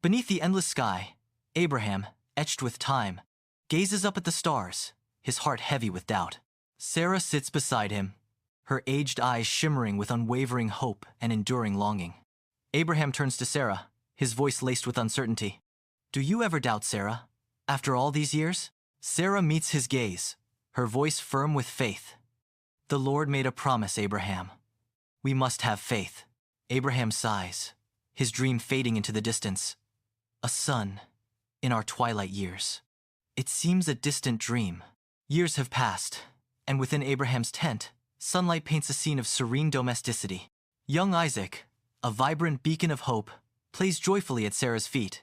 Beneath the endless sky, Abraham, etched with time, gazes up at the stars, his heart heavy with doubt. Sarah sits beside him, her aged eyes shimmering with unwavering hope and enduring longing. Abraham turns to Sarah, his voice laced with uncertainty. "Do you ever doubt, Sarah, after all these years?" Sarah meets his gaze, her voice firm with faith. "The Lord made a promise, Abraham. We must have faith." Abraham sighs, his dream fading into the distance. A son, in our twilight years. It seems a distant dream. Years have passed, and within Abraham's tent, sunlight paints a scene of serene domesticity. Young Isaac, a vibrant beacon of hope, plays joyfully at Sarah's feet,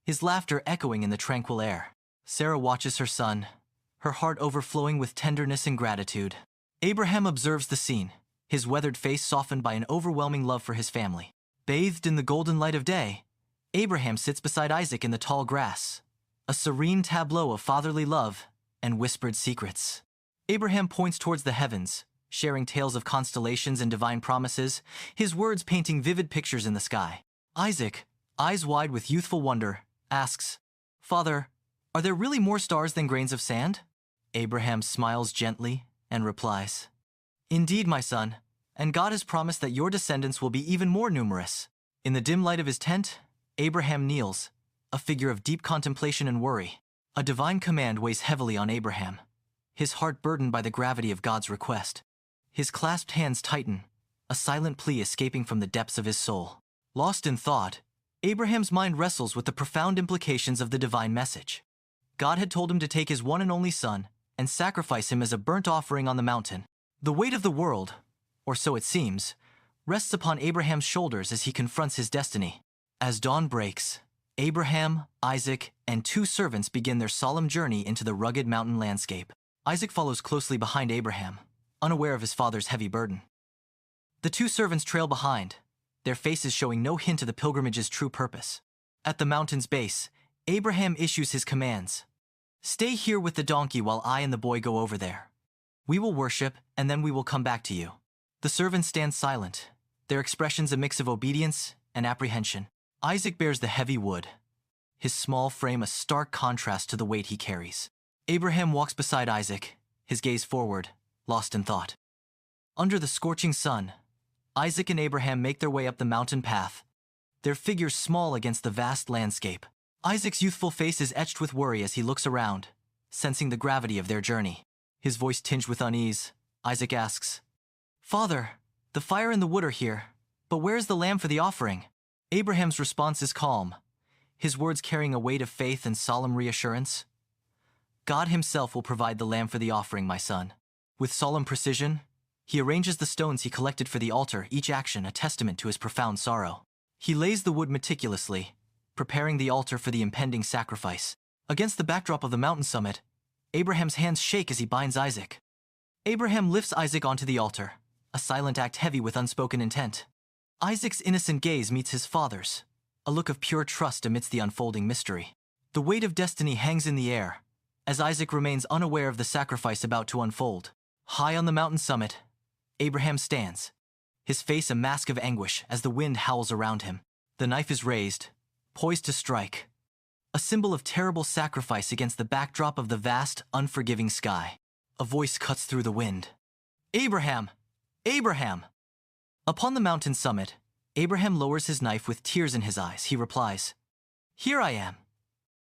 his laughter echoing in the tranquil air. Sarah watches her son, her heart overflowing with tenderness and gratitude. Abraham observes the scene, his weathered face softened by an overwhelming love for his family. Bathed in the golden light of day, Abraham sits beside Isaac in the tall grass, a serene tableau of fatherly love and whispered secrets. Abraham points towards the heavens, sharing tales of constellations and divine promises, his words painting vivid pictures in the sky. Isaac, eyes wide with youthful wonder, asks, "Father, are there really more stars than grains of sand?" Abraham smiles gently and replies, "Indeed, my son, and God has promised that your descendants will be even more numerous." In the dim light of his tent, Abraham kneels, a figure of deep contemplation and worry. A divine command weighs heavily on Abraham, his heart burdened by the gravity of God's request. His clasped hands tighten, a silent plea escaping from the depths of his soul. Lost in thought, Abraham's mind wrestles with the profound implications of the divine message. God had told him to take his one and only son and sacrifice him as a burnt offering on the mountain. The weight of the world, or so it seems, rests upon Abraham's shoulders as he confronts his destiny. As dawn breaks, Abraham, Isaac, and two servants begin their solemn journey into the rugged mountain landscape. Isaac follows closely behind Abraham, unaware of his father's heavy burden. The two servants trail behind, their faces showing no hint of the pilgrimage's true purpose. At the mountain's base, Abraham issues his commands. "Stay here with the donkey while I and the boy go over there. We will worship, and then we will come back to you." The servants stand silent, their expressions a mix of obedience and apprehension. Isaac bears the heavy wood, his small frame a stark contrast to the weight he carries. Abraham walks beside Isaac, his gaze forward, lost in thought. Under the scorching sun, Isaac and Abraham make their way up the mountain path, their figures small against the vast landscape. Isaac's youthful face is etched with worry as he looks around, sensing the gravity of their journey. His voice tinged with unease, Isaac asks, "Father, the fire and the wood are here, but where is the lamb for the offering?" Abraham's response is calm, his words carrying a weight of faith and solemn reassurance. "God himself will provide the lamb for the offering, my son." With solemn precision, he arranges the stones he collected for the altar, each action a testament to his profound sorrow. He lays the wood meticulously, preparing the altar for the impending sacrifice. Against the backdrop of the mountain summit, Abraham's hands shake as he binds Isaac. Abraham lifts Isaac onto the altar, a silent act heavy with unspoken intent. Isaac's innocent gaze meets his father's, a look of pure trust amidst the unfolding mystery. The weight of destiny hangs in the air, as Isaac remains unaware of the sacrifice about to unfold. High on the mountain summit, Abraham stands, his face a mask of anguish as the wind howls around him. The knife is raised, poised to strike, a symbol of terrible sacrifice against the backdrop of the vast, unforgiving sky. A voice cuts through the wind. "Abraham! Abraham!" Upon the mountain summit, Abraham lowers his knife with tears in his eyes. He replies, "Here I am."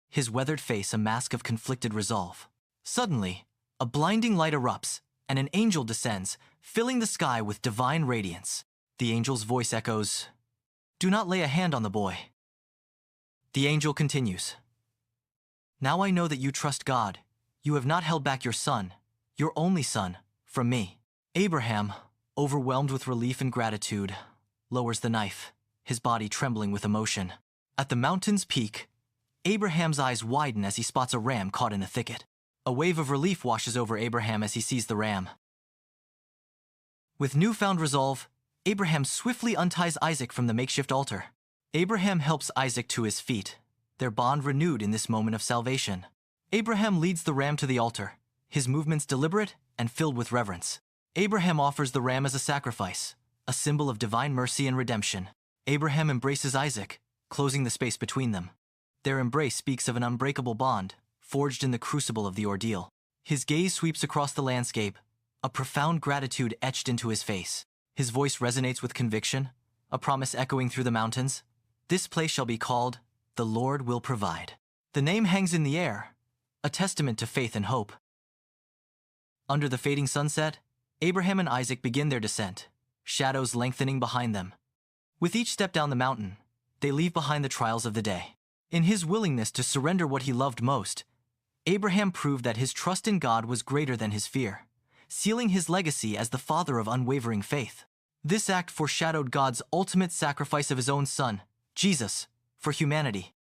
His weathered face a mask of conflicted resolve. Suddenly, a blinding light erupts, and an angel descends, filling the sky with divine radiance. The angel's voice echoes, "Do not lay a hand on the boy." The angel continues, "Now I know that you trust God. You have not held back your son, your only son, from me." Abraham, overwhelmed with relief and gratitude, lowers the knife, his body trembling with emotion. At the mountain's peak, Abraham's eyes widen as he spots a ram caught in a thicket. A wave of relief washes over Abraham as he sees the ram. With newfound resolve, Abraham swiftly unties Isaac from the makeshift altar. Abraham helps Isaac to his feet, their bond renewed in this moment of salvation. Abraham leads the ram to the altar, his movements deliberate and filled with reverence. Abraham offers the ram as a sacrifice, a symbol of divine mercy and redemption. Abraham embraces Isaac, closing the space between them. Their embrace speaks of an unbreakable bond, forged in the crucible of the ordeal. His gaze sweeps across the landscape, a profound gratitude etched into his face. His voice resonates with conviction, a promise echoing through the mountains. This place shall be called, "The Lord Will Provide." The name hangs in the air, a testament to faith and hope. Under the fading sunset, Abraham and Isaac begin their descent, shadows lengthening behind them. With each step down the mountain, they leave behind the trials of the day. In his willingness to surrender what he loved most, Abraham proved that his trust in God was greater than his fear, sealing his legacy as the father of unwavering faith. This act foreshadowed God's ultimate sacrifice of his own son, Jesus, for humanity.